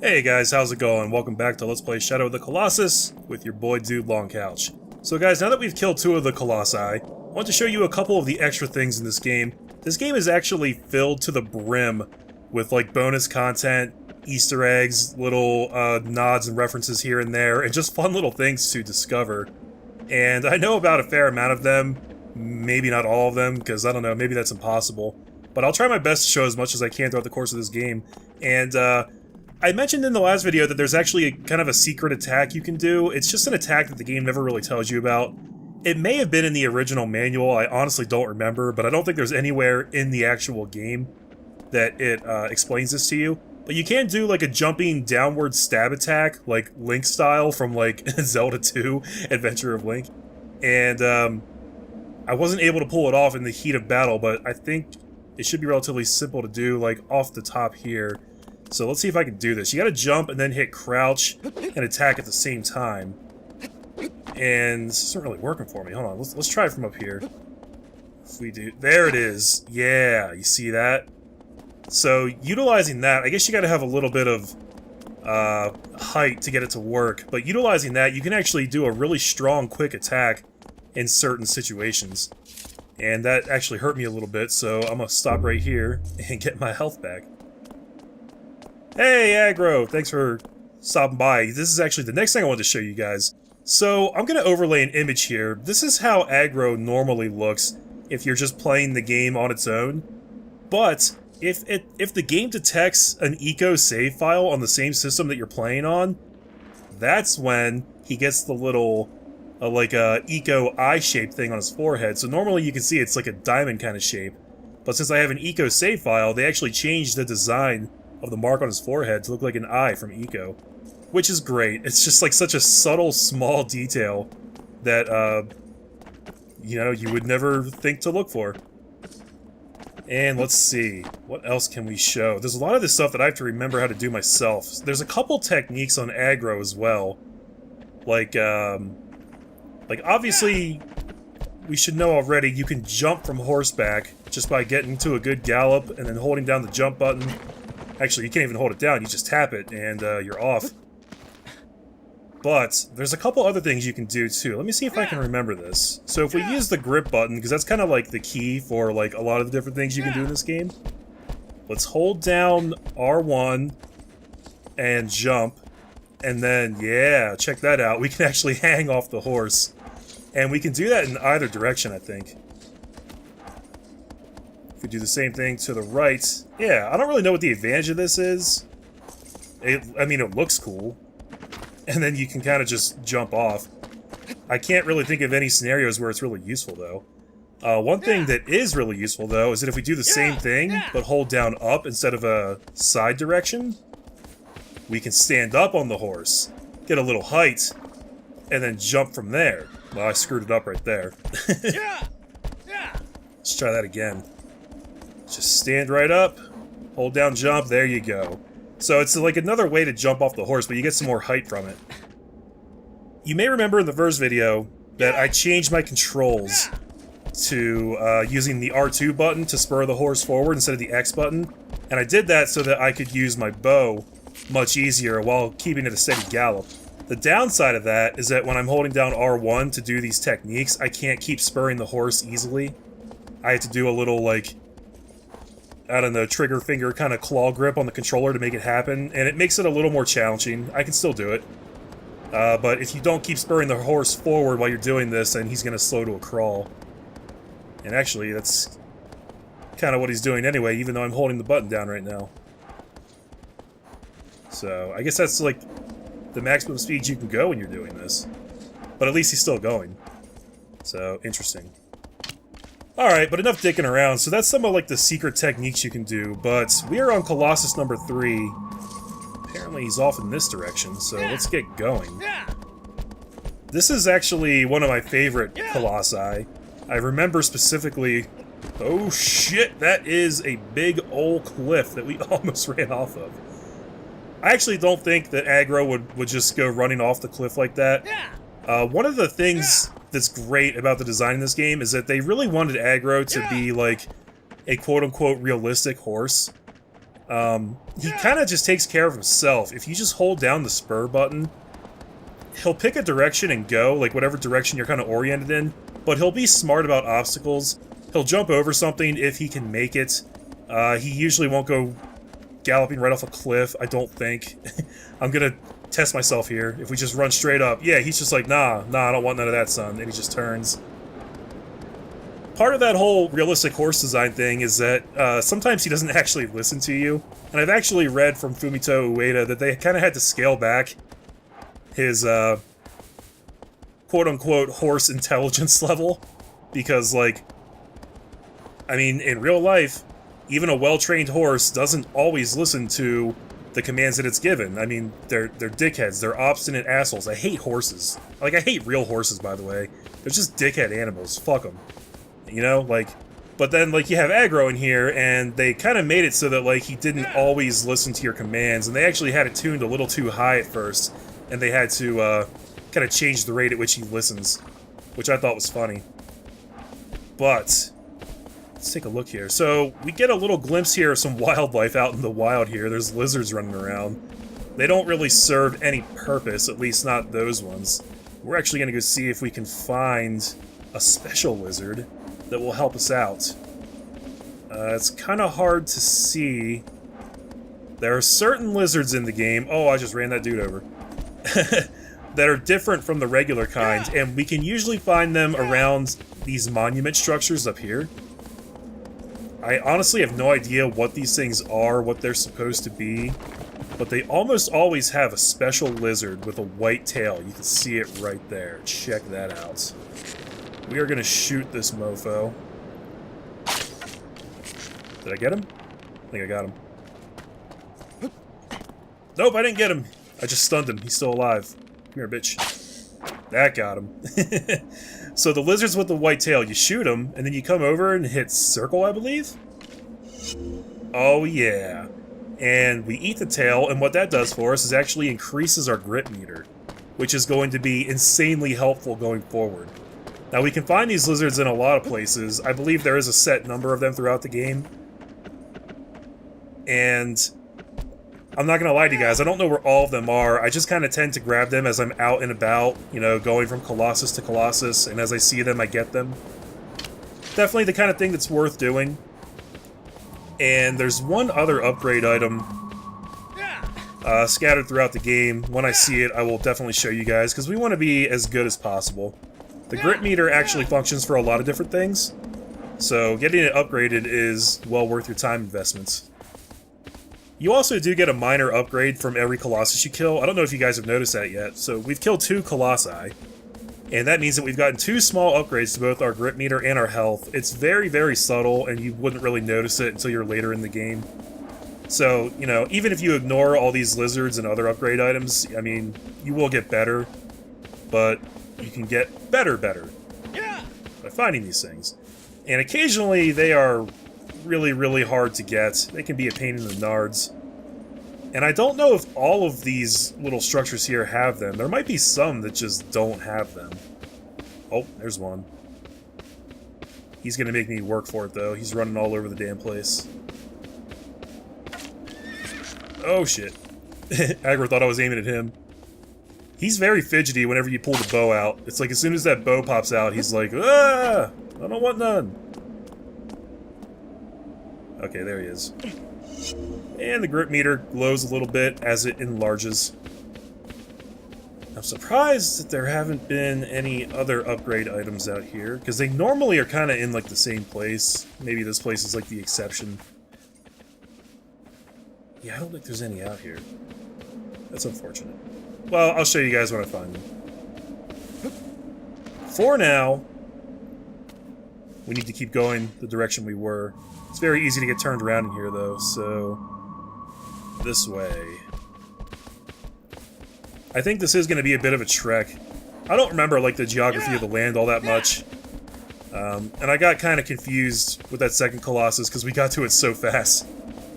Hey guys, how's it going? Welcome back to Let's Play Shadow of the Colossus with your boy Dude Long Couch. So guys, now that we've killed two of the Colossi, I want to show you a couple of the extra things in this game. This game is actually filled to the brim with like bonus content, Easter eggs, little nods and references here and there, and just fun little things to discover. And I know about a fair amount of them, maybe not all of them, because I don't know, maybe that's impossible. But I'll try my best to show as much as I can throughout the course of this game. And I mentioned in the last video that there's actually kind of a secret attack you can do. It's just an attack that the game never really tells you about. It may have been in the original manual, I honestly don't remember, but I don't think there's anywhere in the actual game that it explains this to you. But you can do like a jumping downward stab attack, like Link style from like Zelda 2, Adventure of Link. And I wasn't able to pull it off in the heat of battle, but I think it should be relatively simple to do, like off the top here. So let's see if I can do this. You gotta jump and then hit crouch and attack at the same time. And this isn't really working for me. Hold on, let's try it from up here. If we do, there it is. Yeah, you see that? So utilizing that, I guess you gotta have a little bit of height to get it to work. But utilizing that, you can actually do a really strong, quick attack in certain situations. And that actually hurt me a little bit, so I'm gonna stop right here and get my health back. Hey, Aggro! Thanks for stopping by. This is actually the next thing I wanted to show you guys. So, I'm going to overlay an image here. This is how Aggro normally looks if you're just playing the game on its own. But, if the game detects an Ico save file on the same system that you're playing on, that's when he gets the little, like a Ico eye-shaped thing on his forehead. So normally you can see it's like a diamond kind of shape. But since I have an Ico save file, they actually changed the design of the mark on his forehead to look like an eye from Ico. Which is great. It's just like such a subtle, small detail that, you know, you would never think to look for. And let's see, what else can we show? There's a lot of this stuff that I have to remember how to do myself. There's a couple techniques on aggro as well. Like obviously, we should know already, you can jump from horseback just by getting to a good gallop and then holding down the jump button. Actually, you can't even hold it down, you just tap it, and you're off. But, there's a couple other things you can do, too. Let me see if I can remember this. So if we use the grip button, because that's kind of like the key for like a lot of the different things you can do in this game. Let's hold down R1 and jump. And then, yeah, check that out. We can actually hang off the horse. And we can do that in either direction, I think. If we do the same thing to the right, yeah, I don't really know what the advantage of this is. I mean, it looks cool. And then you can kind of just jump off. I can't really think of any scenarios where it's really useful, though. One thing that is really useful, though, is that if we do the same thing, but hold down up instead of a side direction, we can stand up on the horse, get a little height, and then jump from there. Well, I screwed it up right there. Let's try that again. Just stand right up, hold down jump, there you go. So it's like another way to jump off the horse, but you get some more height from it. You may remember in the first video that I changed my controls to using the R2 button to spur the horse forward instead of the X button. And I did that so that I could use my bow much easier while keeping it a steady gallop. The downside of that is that when I'm holding down R1 to do these techniques, I can't keep spurring the horse easily. I have to do a little, like, I don't know, trigger finger kind of claw grip on the controller to make it happen, and it makes it a little more challenging. I can still do it. But if you don't keep spurring the horse forward while you're doing this, then he's going to slow to a crawl. And actually, that's kind of what he's doing anyway, even though I'm holding the button down right now. So, I guess that's like the maximum speed you can go when you're doing this. But at least he's still going. So, interesting. Alright, but enough dicking around. So that's some of like the secret techniques you can do, but we are on Colossus number 3. Apparently he's off in this direction, so let's get going. This is actually one of my favorite Colossi. I remember specifically... Oh shit, that is a big old cliff that we almost ran off of. I actually don't think that aggro would just go running off the cliff like that. One of the things that's great about the design in this game is that they really wanted aggro to be like a quote-unquote realistic horse. He kind of just takes care of himself. If you just hold down the spur button, he'll pick a direction and go, like whatever direction you're kind of oriented in, but he'll be smart about obstacles. He'll jump over something if he can make it. He usually won't go galloping right off a cliff, I don't think. I'm gonna test myself here. If we just run straight up, yeah, he's just like, nah, I don't want none of that, son, and he just turns. Part of that whole realistic horse design thing is that sometimes he doesn't actually listen to you, and I've actually read from Fumito Ueda that they kind of had to scale back his quote-unquote horse intelligence level, because, like, I mean, in real life, even a well-trained horse doesn't always listen to the commands that it's given. I mean, they're dickheads, they're obstinate assholes. I hate horses. Like, I hate real horses, by the way. They're just dickhead animals. Fuck them. You know, like, but then, like, you have aggro in here, and they kind of made it so that, like, he didn't always listen to your commands, and they actually had it tuned a little too high at first, and they had to, kind of change the rate at which he listens, which I thought was funny. But let's take a look here. So, we get a little glimpse here of some wildlife out in the wild here. There's lizards running around. They don't really serve any purpose, at least not those ones. We're actually going to go see if we can find a special lizard that will help us out. It's kind of hard to see. There are certain lizards in the game, oh, I just ran that dude over, that are different from the regular kind, and we can usually find them around these monument structures up here. I honestly have no idea what these things are, what they're supposed to be, but they almost always have a special lizard with a white tail. You can see it right there. Check that out. We are going to shoot this mofo. Did I get him? I think I got him. Nope, I didn't get him. I just stunned him. He's still alive. Come here, bitch. That got him. So the lizards with the white tail, you shoot them, and then you come over and hit circle, I believe? Oh, yeah. And we eat the tail, and what that does for us is actually increases our grit meter, which is going to be insanely helpful going forward. Now, we can find these lizards in a lot of places. I believe there is a set number of them throughout the game. And I'm not gonna lie to you guys, I don't know where all of them are. I just kind of tend to grab them as I'm out and about, you know, going from Colossus to Colossus, and as I see them, I get them. Definitely the kind of thing that's worth doing. And there's one other upgrade item scattered throughout the game. When I see it, I will definitely show you guys, because we want to be as good as possible. The grit meter actually functions for a lot of different things, so getting it upgraded is well worth your time investments. You also do get a minor upgrade from every Colossus you kill. I don't know if you guys have noticed that yet. So we've killed 2 Colossi, and that means that we've gotten 2 small upgrades to both our grit meter and our health. It's very, very subtle, and you wouldn't really notice it until you're later in the game. So, you know, even if you ignore all these lizards and other upgrade items, I mean, you will get better, but you can get better by finding these things. And occasionally they are really, really hard to get. They can be a pain in the nards. And I don't know if all of these little structures here have them. There might be some that just don't have them. Oh, there's one. He's gonna make me work for it, though. He's running all over the damn place. Oh, shit. Aggro thought I was aiming at him. He's very fidgety whenever you pull the bow out. It's like as soon as that bow pops out, he's like, ah! I don't want none. Okay, there he is. And the grit meter glows a little bit as it enlarges. I'm surprised that there haven't been any other upgrade items out here, because they normally are kind of in like the same place. Maybe this place is like the exception. Yeah, I don't think there's any out here. That's unfortunate. Well, I'll show you guys when I find them. For now, we need to keep going the direction we were. It's very easy to get turned around in here, though, so this way. I think this is going to be a bit of a trek. I don't remember, like, the geography of the land all that much. And I got kind of confused with that second Colossus because we got to it so fast.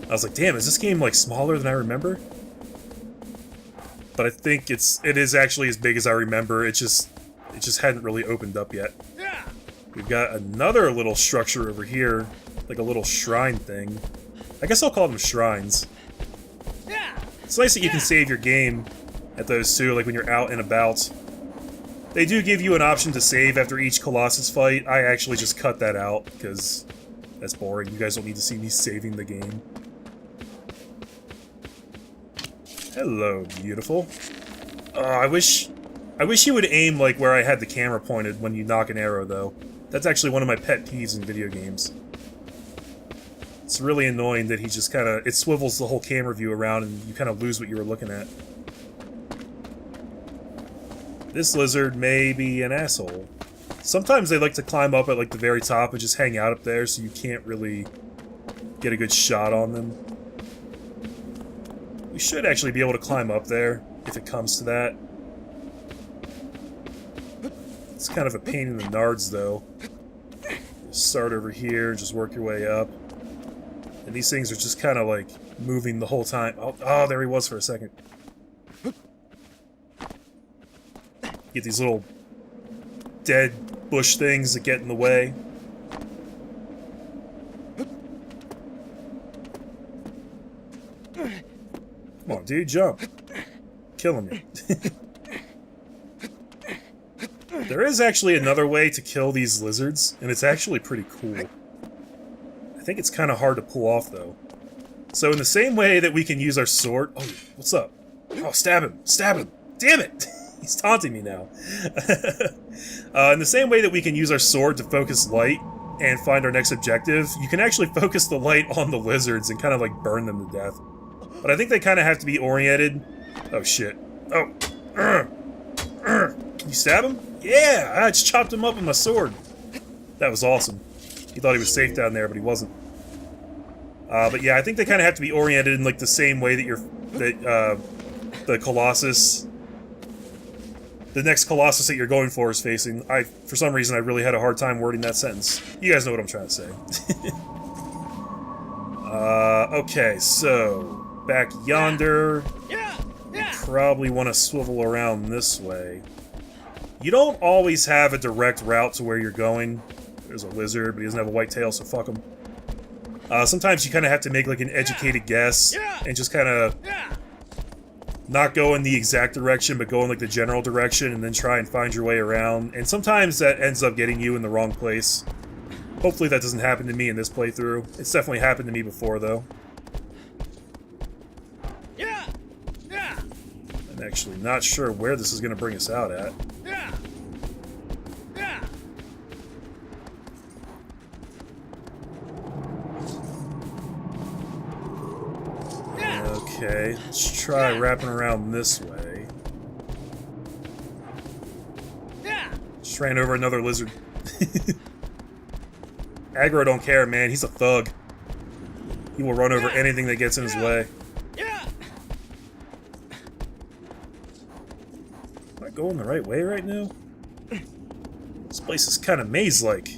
I was like, damn, is this game, like, smaller than I remember? But I think it is actually as big as I remember. It just hadn't really opened up yet. We've got another little structure over here, like a little shrine thing. I guess I'll call them shrines. It's nice that you can save your game at those too, like when you're out and about. They do give you an option to save after each Colossus fight. I actually just cut that out, because that's boring. You guys don't need to see me saving the game. Hello, beautiful. I wish you would aim like where I had the camera pointed when you knock an arrow, though. That's actually one of my pet peeves in video games. It's really annoying that he just kind of... It swivels the whole camera view around and you kind of lose what you were looking at. This lizard may be an asshole. Sometimes they like to climb up at like the very top and just hang out up there so you can't really get a good shot on them. We should actually be able to climb up there, if it comes to that. It's kind of a pain in the nards, though. Start over here, just work your way up. And these things are just kind of, like, moving the whole time. Oh, there he was for a second. Get these little dead bush things that get in the way. Come on, dude, jump. Killing me. There is actually another way to kill these lizards, and it's actually pretty cool. I think it's kind of hard to pull off, though. So in the same way that we can use our sword... Oh, what's up? Oh, stab him! Stab him! Damn it! He's taunting me now. In the same way that we can use our sword to focus light and find our next objective, you can actually focus the light on the lizards and kind of like burn them to death. But I think they kind of have to be oriented. Oh shit. Oh. Can you stab him? Yeah! I just chopped him up with my sword. That was awesome. He thought he was safe down there, but he wasn't. But yeah, I think they kind of have to be oriented in like the same way that the Colossus... The next Colossus that you're going for is facing. For some reason, I really had a hard time wording that sentence. You guys know what I'm trying to say. Okay, so... Back yonder... You probably want to swivel around this way. You don't always have a direct route to where you're going. There's a lizard, but he doesn't have a white tail, so fuck him. Sometimes you kind of have to make like an educated guess and just kind of not go in the exact direction, but go in like the general direction and then try and find your way around. And sometimes that ends up getting you in the wrong place. Hopefully that doesn't happen to me in this playthrough. It's definitely happened to me before, though. I'm actually not sure where this is going to bring us out at. Okay, let's try wrapping around this way. Just ran over another lizard. Aggro don't care, man. He's a thug. He will run over anything that gets in his way. Am I going the right way right now? This place is kind of maze-like.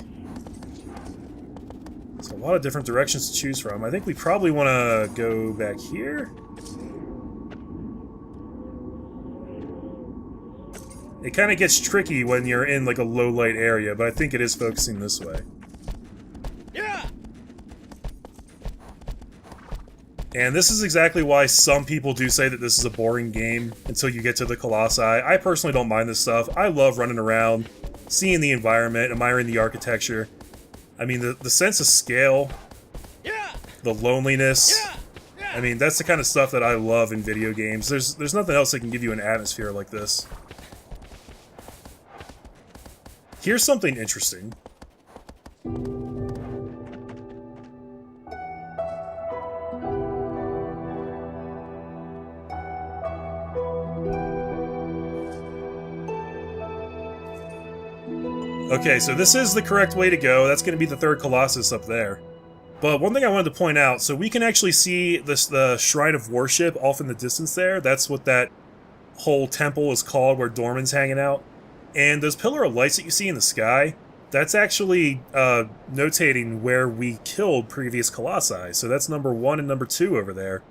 There's a lot of different directions to choose from. I think we probably want to go back here. It kind of gets tricky when you're in like a low-light area, but I think it is focusing this way. And this is exactly why some people do say that this is a boring game until you get to the Colossi. I personally don't mind this stuff. I love running around, seeing the environment, admiring the architecture. I mean, the sense of scale, the loneliness. I mean, that's the kind of stuff that I love in video games. There's nothing else that can give you an atmosphere like this. Here's something interesting. Okay, so this is the correct way to go. That's going to be the third Colossus up there. But one thing I wanted to point out, so we can actually see the Shrine of Worship off in the distance there. That's what that whole temple is called, where Dorman's hanging out. And those pillar of lights that you see in the sky, that's actually notating where we killed previous Colossi. So that's number 1 and number 2 over there.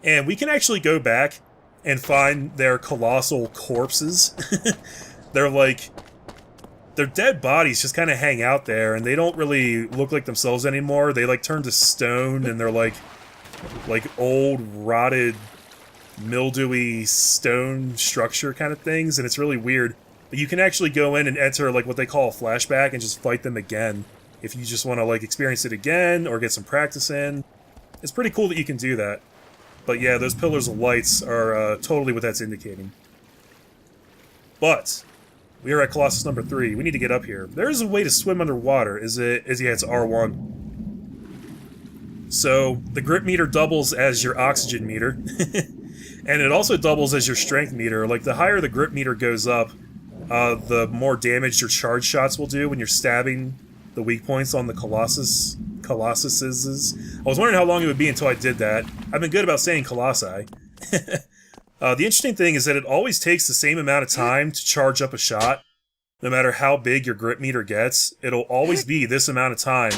And we can actually go back and find their colossal corpses. Their dead bodies just kind of hang out there, and they don't really look like themselves anymore. They, like, turn to stone, and they're, like, like, old, rotted, mildewy stone structure kind of things, and it's really weird. But you can actually go in and enter, like, what they call a flashback and just fight them again. If you just want to, like, experience it again or get some practice in. It's pretty cool that you can do that. But yeah, those pillars of lights are totally what that's indicating. But we are at Colossus number 3. We need to get up here. There is a way to swim underwater. Yeah, it's R1. So the grip meter doubles as your oxygen meter. And it also doubles as your strength meter. Like, the higher the grip meter goes up, the more damage your charge shots will do when you're stabbing the weak points on the Colossuses. I was wondering how long it would be until I did that. I've been good about saying Colossi. The interesting thing is that it always takes the same amount of time to charge up a shot. No matter how big your grip meter gets, it'll always be this amount of time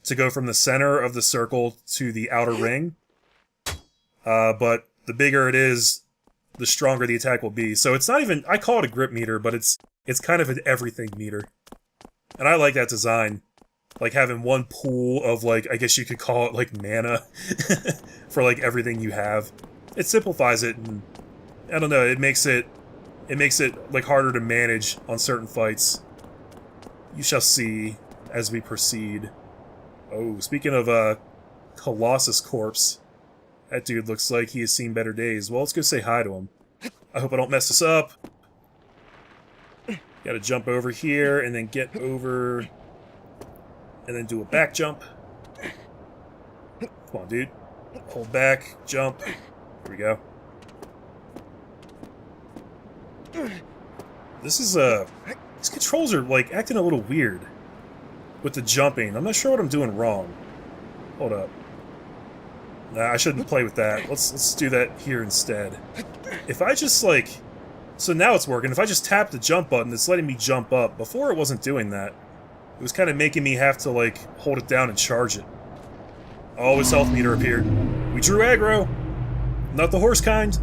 to go from the center of the circle to the outer ring. But the bigger it is, the stronger the attack will be. So it's not even... I call it a grip meter, but it's kind of an everything meter. And I like that design. Like, having one pool of, like, I guess you could call it, like, mana for, like, everything you have. It simplifies it, and I don't know, it makes it, like, harder to manage on certain fights. You shall see as we proceed. Oh, speaking of, Colossus Corpse, that dude looks like he has seen better days. Well, let's go say hi to him. I hope I don't mess this up. Gotta jump over here, and then get over... and then do a back jump. Come on, dude. Hold back, jump. Here we go. This is, these controls are, like, acting a little weird with the jumping. I'm not sure what I'm doing wrong. Hold up. Nah, I shouldn't play with that. Let's do that here instead. If I just, like... So now it's working. If I just tap the jump button, it's letting me jump up. Before it wasn't doing that. It was kind of making me have to, like, hold it down and charge it. Oh, his health meter appeared. We drew aggro! Not the horse kind.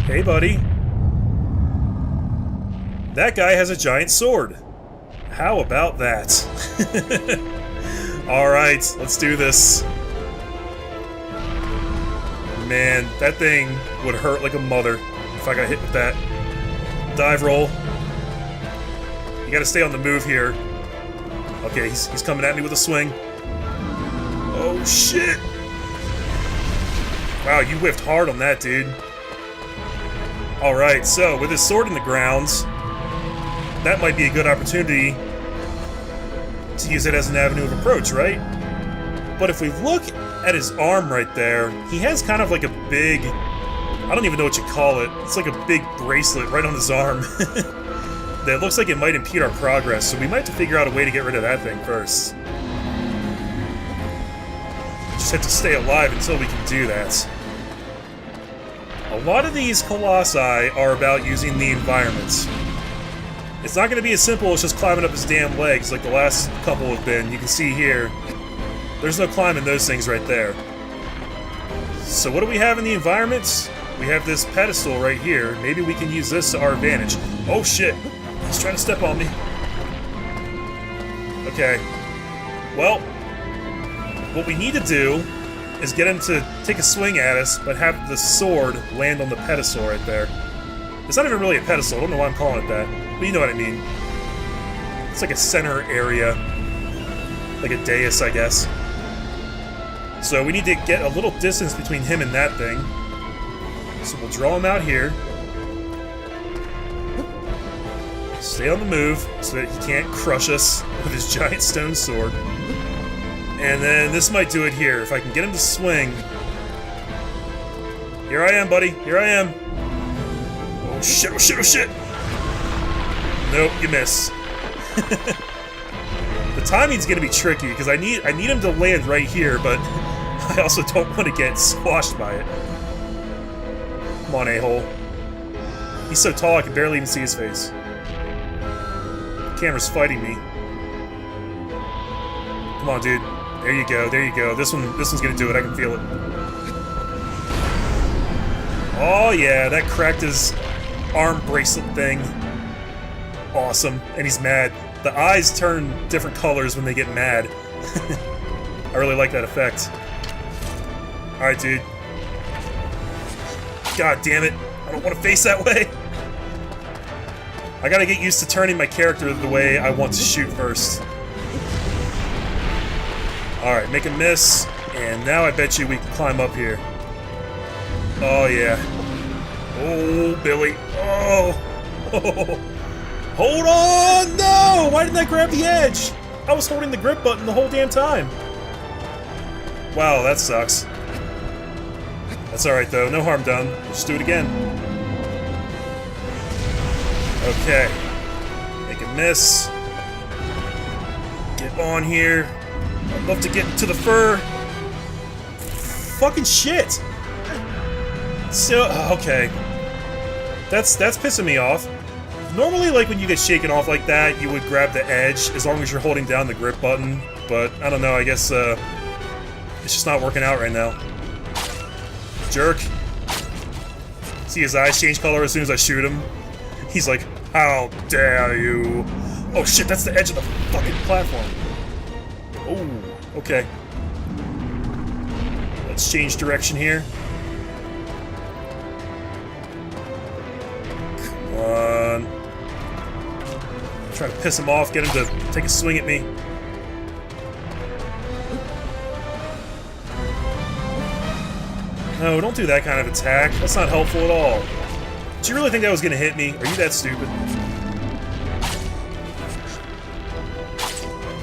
Hey, buddy. That guy has a giant sword. How about that? Alright, let's do this. Man, that thing would hurt like a mother if I got hit with that. Dive roll. You gotta stay on the move here. Okay, he's coming at me with a swing. Oh, shit! Wow, you whiffed hard on that, dude. Alright, so with his sword in the grounds, that might be a good opportunity to use it as an avenue of approach, right? But if we look at his arm right there, he has kind of like a big... I don't even know what you call it. It's like a big bracelet right on his arm. That looks like it might impede our progress, so we might have to figure out a way to get rid of that thing first. Just have to stay alive until we can do that. A lot of these Colossi are about using the environments. It's not going to be as simple as just climbing up his damn legs like the last couple have been. You can see here, there's no climbing those things right there. So what do we have in the environments? We have this pedestal right here. Maybe we can use this to our advantage. Oh shit! He's trying to step on me. Okay. Well, what we need to do is get him to take a swing at us, but have the sword land on the pedestal right there. It's not even really a pedestal, I don't know why I'm calling it that, but you know what I mean. It's like a center area. Like a dais, I guess. So we need to get a little distance between him and that thing. So we'll draw him out here. Stay on the move, so that he can't crush us with his giant stone sword. And then this might do it here. If I can get him to swing. Here I am, buddy. Here I am. Oh shit, oh shit, oh shit! Nope, you miss. The timing's gonna be tricky, because I need him to land right here, but I also don't want to get squashed by it. Come on, a-hole. He's so tall I can barely even see his face. camera's fighting me. Come on, dude. There you go, there you go. This one's gonna do it, I can feel it. Oh yeah, that cracked his arm bracelet thing. Awesome. And he's mad. The eyes turn different colors when they get mad. I really like that effect. Alright, dude. God damn it. I don't want to face that way. I gotta get used to turning my character the way I want to shoot first. Alright, make a miss. And now I bet you we can climb up here. Oh, yeah. Oh, Billy. Oh. Oh. Hold on! No! Why didn't I grab the edge? I was holding the grip button the whole damn time. Wow, that sucks. That's alright though, no harm done. Just do it again. Okay. Make a miss. Get on here. I'd love to get to the fur. Fucking shit! So, okay. That's pissing me off. Normally, like, when you get shaken off like that, you would grab the edge as long as you're holding down the grip button. But, I don't know, I guess, it's just not working out right now. Jerk. See his eyes change color as soon as I shoot him? He's like, how dare you? Oh shit, that's the edge of the fucking platform. Oh, okay. Let's change direction here. Come on. Try to piss him off, get him to take a swing at me. No, don't do that kind of attack. That's not helpful at all. Did you really think that was gonna hit me? Are you that stupid?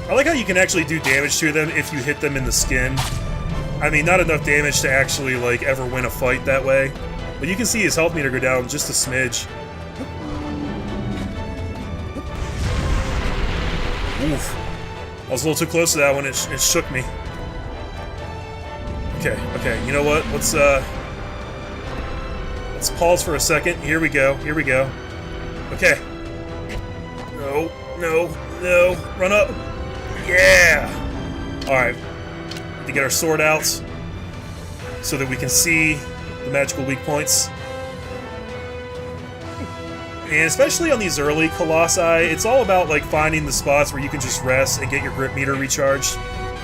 I like how you can actually do damage to them if you hit them in the skin. I mean, not enough damage to actually, like, ever win a fight that way. But you can see his health meter go down just a smidge. Oof. I was a little too close to that one, it shook me. Okay, you know what? Let's pause for a second. Here we go, Okay. No. Run up. Yeah! Alright. To get our sword out so that we can see the magical weak points. And especially on these early Colossi, it's all about, like, finding the spots where you can just rest and get your grip meter recharged.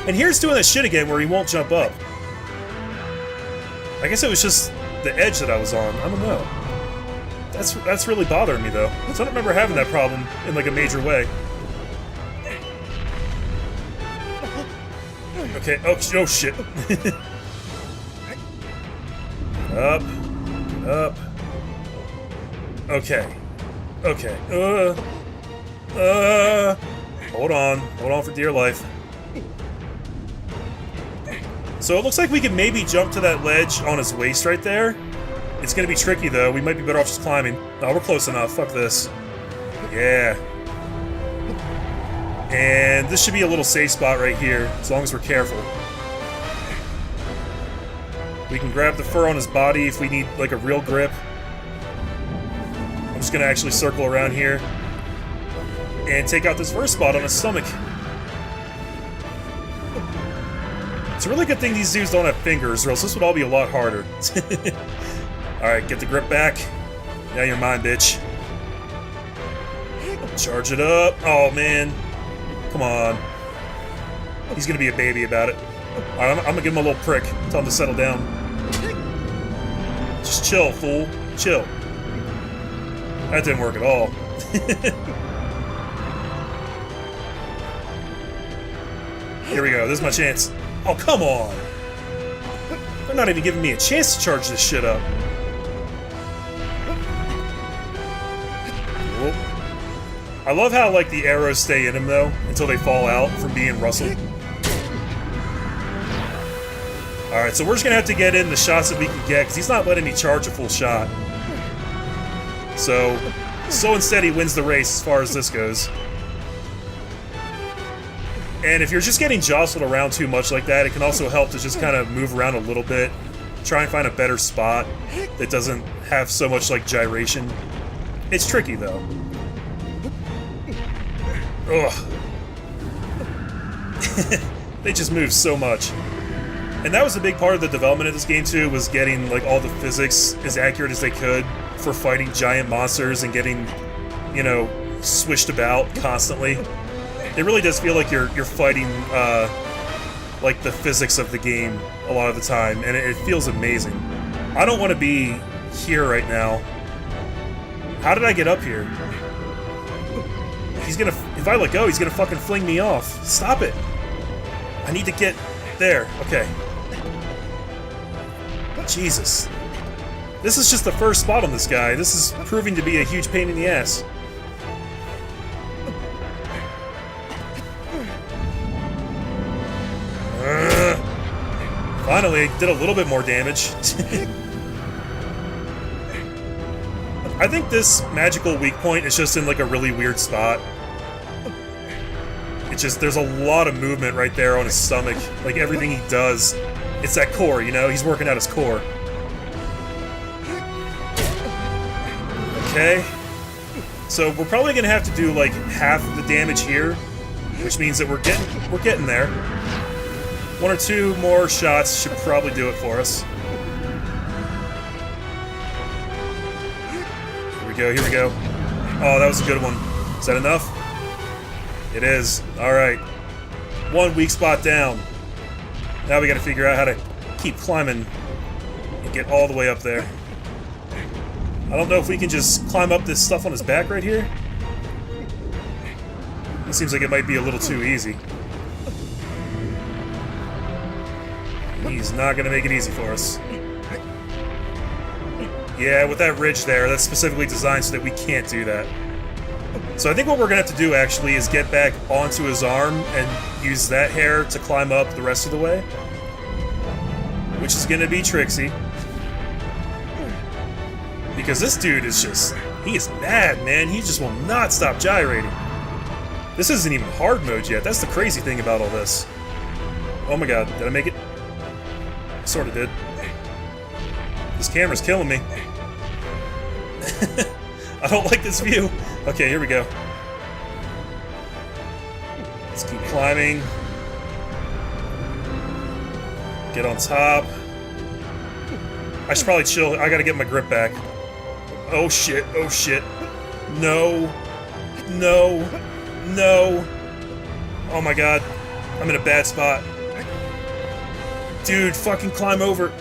And here's doing that shit again where he won't jump up. I guess it was just the edge that I was on. I don't know. That's really bothering me, though. So I don't remember having that problem in, like, a major way. Okay, oh shit. Up. Okay. Hold on for dear life. So it looks like we can maybe jump to that ledge on his waist right there. It's gonna be tricky though, we might be better off just climbing. No, we're close enough, fuck this. Yeah. And this should be a little safe spot right here, as long as we're careful. We can grab the fur on his body if we need, like, a real grip. I'm just gonna actually circle around here and take out this fur spot on his stomach. It's a really good thing these dudes don't have fingers, or else this would all be a lot harder. Alright, get the grip back. Now you're mine, bitch. Charge it up. Oh, man. Come on. He's gonna be a baby about it. Alright, I'm gonna give him a little prick. Tell him to settle down. Just chill, fool. Chill. That didn't work at all. Here we go. This is my chance. Oh, come on! They're not even giving me a chance to charge this shit up. Whoop. I love how, like, the arrows stay in him, though, until they fall out from being rustled. Alright, so we're just gonna have to get in the shots that we can get, because he's not letting me charge a full shot. So instead he wins the race as far as this goes. And if you're just getting jostled around too much like that, it can also help to just kind of move around a little bit. Try and find a better spot that doesn't have so much, like, gyration. It's tricky, though. Ugh. They just move so much. And that was a big part of the development of this game too, was getting like all the physics as accurate as they could for fighting giant monsters and getting, you know, swished about constantly. It really does feel like you're fighting like the physics of the game a lot of the time, and it feels amazing. I don't want to be here right now. How did I get up here? He's gonna, if I let go, he's gonna fucking fling me off. Stop it. I need to get there. Okay. Jesus. This is just the first spot on this guy. This is proving to be a huge pain in the ass. Finally, did a little bit more damage. I think this magical weak point is just in like a really weird spot. It's just, there's a lot of movement right there on his stomach. Like everything he does, it's that core, you know? He's working out his core. Okay. So we're probably gonna have to do like half the damage here, which means that we're getting there. One or two more shots should probably do it for us. Here we go. Oh, that was a good one. Is that enough? It is. Alright. One weak spot down. Now we gotta figure out how to keep climbing and get all the way up there. I don't know if we can just climb up this stuff on his back right here. It seems like it might be a little too easy. He's not gonna make it easy for us. Yeah, with that ridge there, that's specifically designed so that we can't do that. So I think what we're gonna have to do, actually, is get back onto his arm and use that hair to climb up the rest of the way. Which is gonna be tricksy. Because this dude is just... he is mad, man. He just will not stop gyrating. This isn't even hard mode yet. That's the crazy thing about all this. Oh my god, did I make it? Sorta did. This camera's killing me. I don't like this view. Okay, here we go. Let's keep climbing. Get on top. I should probably chill. I gotta get my grip back. Oh shit, oh shit. No. No. No. Oh my god. I'm in a bad spot. Dude, fucking climb over.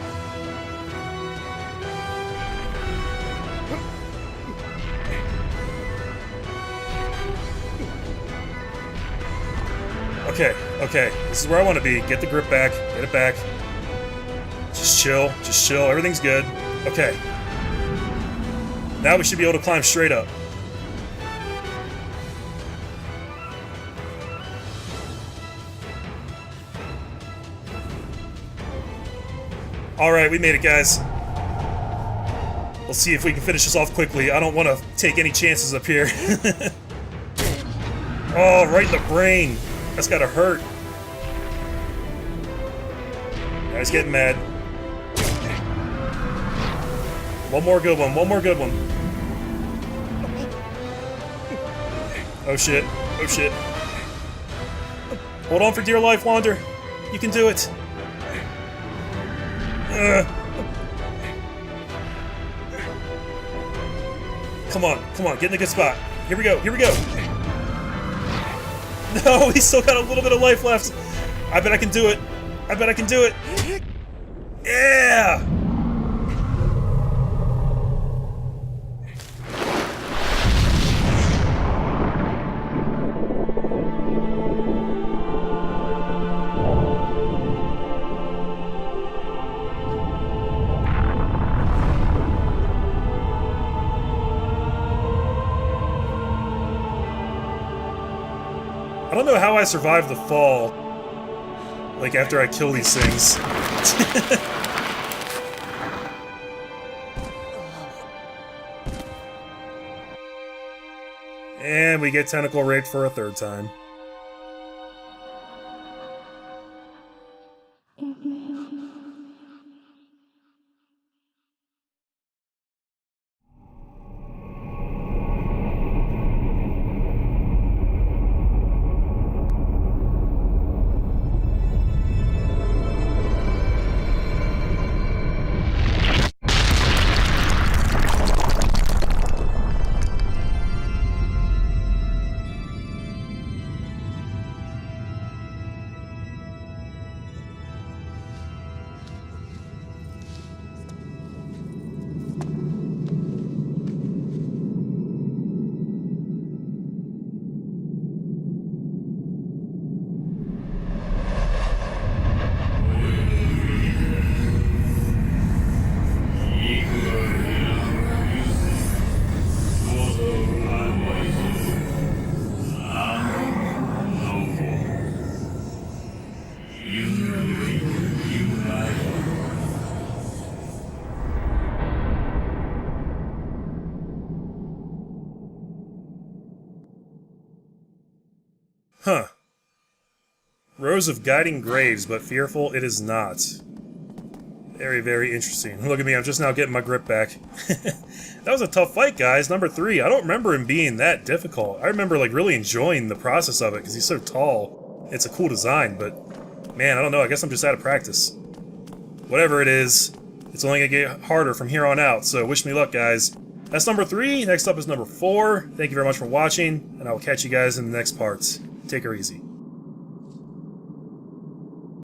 Okay, okay. This is where I want to be. Get the grip back. Get it back. Just chill. Just chill. Everything's good. Okay. Now we should be able to climb straight up. Alright, we made it, guys. Let's see if we can finish this off quickly. I don't want to take any chances up here. Oh, right in the brain. That's gotta hurt. Now he's getting mad. One more good one. One more good one. Oh shit. Oh shit. Hold on for dear life, Wander. You can do it. Come on, come on, get in a good spot. Here we go, here we go. No, he's still got a little bit of life left. I bet I can do it. I bet I can do it. Yeah! I don't know how I survived the fall, like, after I kill these things. And we get tentacle raped for a third time. Huh. Rows of guiding graves, but fearful it is not. Very, very interesting. Look at me, I'm just now getting my grip back. That was a tough fight, guys. Number 3. I don't remember him being that difficult. I remember, like, really enjoying the process of it, because he's so tall. It's a cool design, but, man, I don't know. I guess I'm just out of practice. Whatever it is, it's only gonna get harder from here on out, so wish me luck, guys. That's number 3. Next up is number 4. Thank you very much for watching, and I will catch you guys in the next parts. Take her easy.